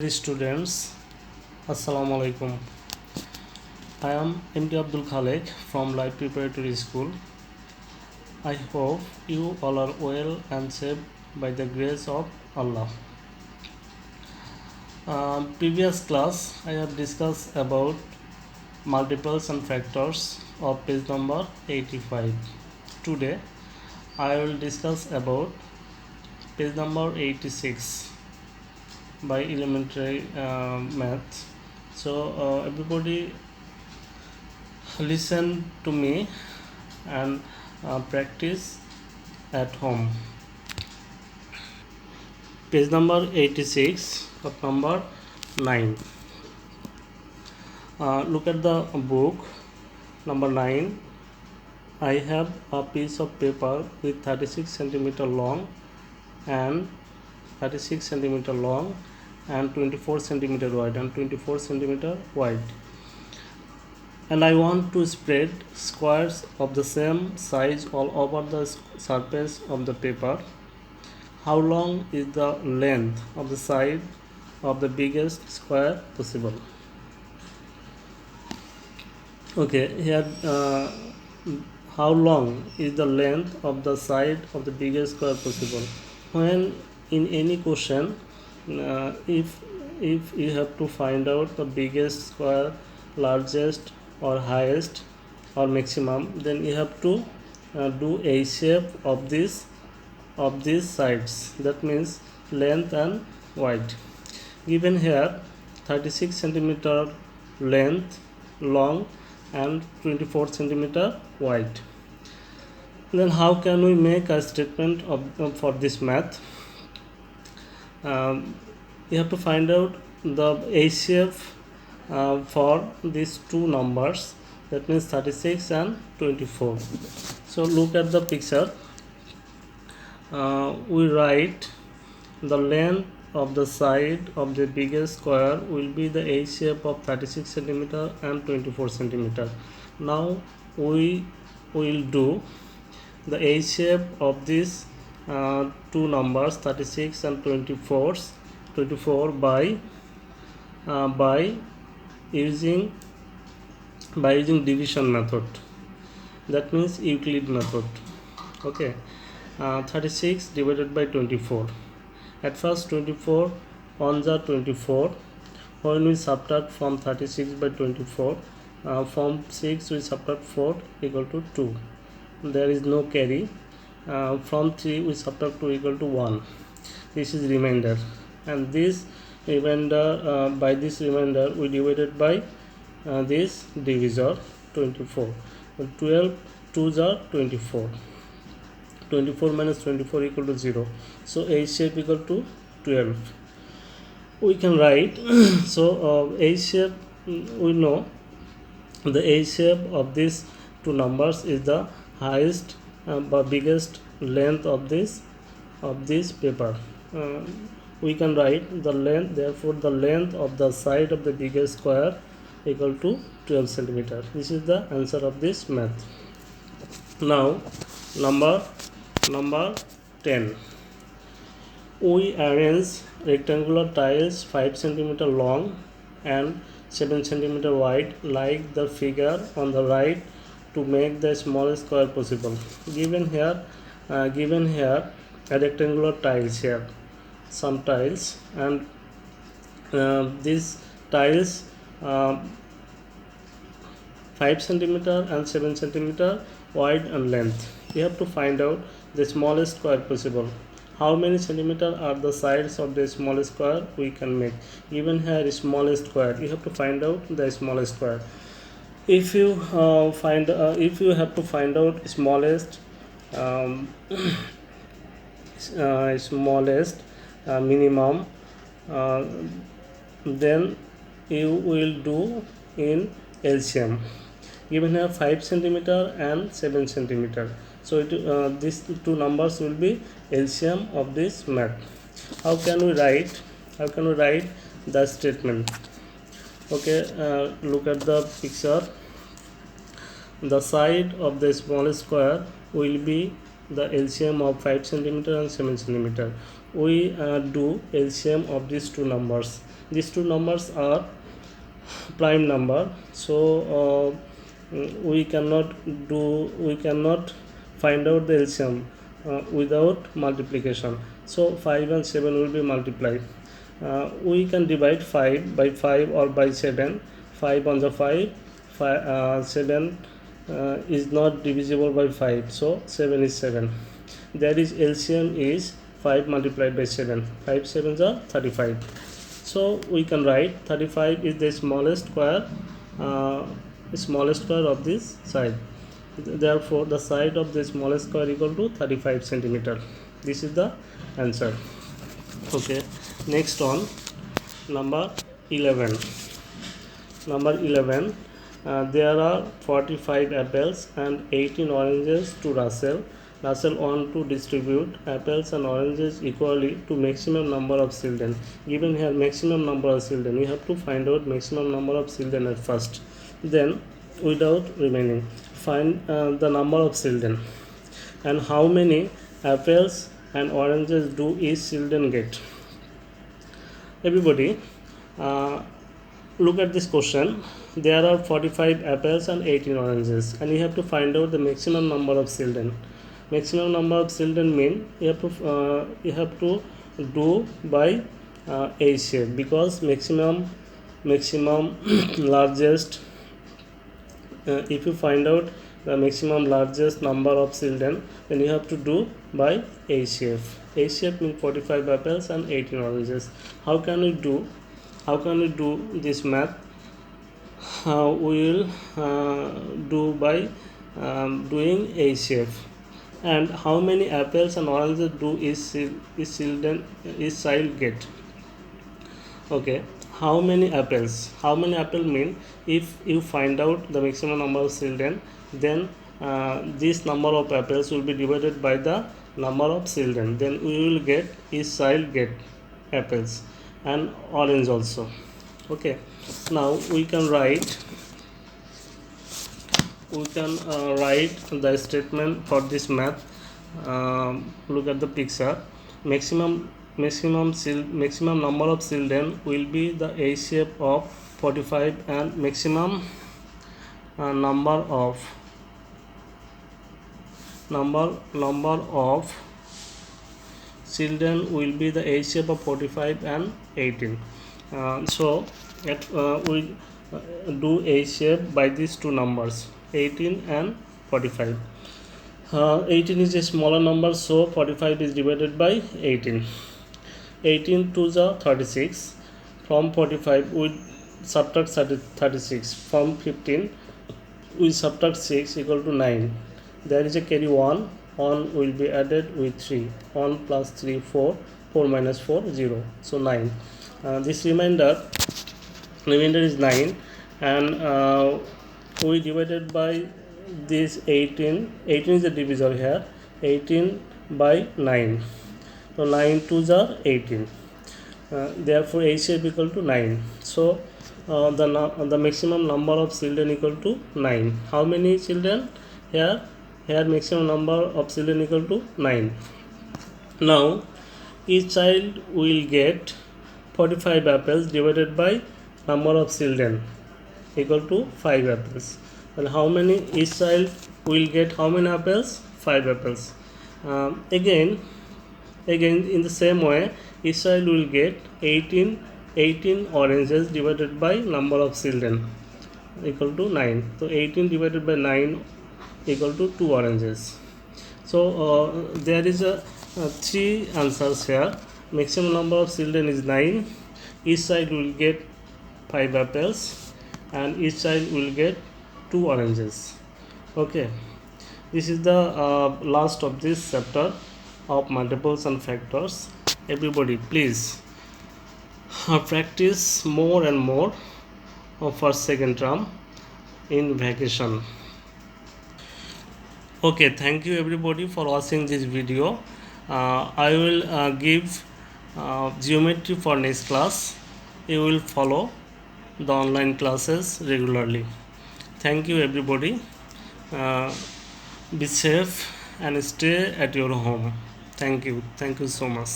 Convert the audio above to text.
Dear students, Assalamu alaikum. I am MD Abdul Khalik from Life Preparatory School. I hope you all are well and safe by the grace of Allah. Previous class I have discussed about multiples and factors of page number 85. Today I will discuss about page number 86 by elementary math. So everybody listen to me and practice at home. Page number 86 of number 9. Look at the book number 9. I have a piece of paper with 36 centimeter long and 36 centimeter long and 24 centimeter wide, and I want to spread squares of the same size all over the surface of the paper. How long is the length of the side of the biggest square possible? Okay, here how long is the length of the side of the biggest square possible? When in any question, if you have to find out the biggest square, largest or highest or maximum, then you have to do a shape of these sides, that means length and width. Given here 36 centimeter length long and 24 centimeter wide. Then how can we make a statement for this math? You have to find out the HCF for these two numbers, that means 36 and 24. So look at the picture. We write the length of the side of the biggest square will be the HCF of 36 centimeter and 24 centimeter. Now we will do the HCF of these two numbers 36 and 24 by using division method, that means Euclid method. Okay, 36 divided by 24. At first 24 on the 24. When we subtract from 36 by 24, from 6 we subtract 4 equal to 2. There is no carry. From 3 we subtract 2 equal to 1. This is remainder, and this remainder, by this remainder we divided by this divisor 24. 12 2s are 24. 24 minus 24 equal to 0. So H shape equal to 12. We can write so H shape, we know the H shape of these two numbers is the highest biggest length of this paper. We can write the length, therefore the length of the side of the biggest square equal to 12 centimeter. This is the answer of this math. Now number 10. We arrange rectangular tiles 5 centimeter long and 7 centimeter wide like the figure on the right to make the smallest square possible. Given here a rectangular tiles here, some tiles, and these tiles 5 centimeter and 7 centimeter wide and length. You have to find out the smallest square possible. How many centimeter are the sides of the smallest square we can make? Given here is smallest square, you have to find out the smallest square. If you if you have to find out smallest smallest minimum, then you will do in LCM. Given here 5 centimeter and 7 centimeter, so these two numbers will be LCM of this math. How can we write the statement? Okay, look at the picture. The side of the smallest square will be the LCM of 5 centimeter and 7 centimeter. We do LCM of these two numbers. these two numbers are prime number, so we cannot find out the LCM without multiplication. So 5 and 7 will be multiplied. We can divide 5 by 5 or by 7. 5 on the 5, 7 is not divisible by 5, so 7 is 7. That is LCM is 5 multiplied by 7. 5 7s are 35. So we can write 35 is the smallest square of this side. Therefore the side of the smallest square equal to 35 centimeter. This is the answer. Okay, next on number 11. There are 45 apples and 18 oranges to Russell. Russell want to distribute apples and oranges equally to maximum number of children. Given here maximum number of children, we have to find out maximum number of children at first. Then without remaining, find the number of children and how many apples and oranges do each children get. Everybody, look at this question. There are 45 apples and 18 oranges, and you have to find out the maximum number of children. Maximum number of children mean you have to do by A shape, because maximum largest, if you find out the maximum largest number of children, then you have to do by A shape. A shape means 45 apples and 18 oranges. How can we do this math? We will do by doing A shape. And how many apples and oranges do each child get? Okay, how many apples mean if you find out the maximum number of children, then this number of apples will be divided by the number of children, then we will get each child get apples and orange also. Okay, now we can write the statement for this math. Look at the picture. Maximum number of children will be the A shape of 45, and maximum number of children will be the A shape of 45 and 18. So we do A shape by these two numbers, 18 and 45. 18 is a smaller number, so 45 is divided by 18. 18 to the 36. From 45 we subtract 36. From 15 we subtract 6 equal to 9. There is a carry 1 will be added with 3. 1 plus 3 4, 4 minus 4 0, so 9. This remainder is 9, and we divided by this 18 is the divisor here, 18 by 9, so 9 2s are 18. Therefore A shape equal to 9. So the maximum number of children equal to 9. How many children? Here maximum number of children equal to 9. Now each child will get 45 apples divided by number of children equal to 5 apples. And how many each child will get? How many apples? 5 apples. Again in the same way, each child will get 18 oranges divided by number of children equal to 9. So 18 divided by 9 equal to 2 oranges. So there is a 3 answers here. Maximum number of children is 9. Each child will get 5 apples, and each child will get 2 oranges. Okay, this is the last of this chapter of multiples and factors. Everybody, please practice more and more for second term in vacation. Okay, thank you everybody for watching this video. I will give geometry for next class. You will follow the online classes regularly. Thank you everybody. Be safe and stay at your home. Thank you so much.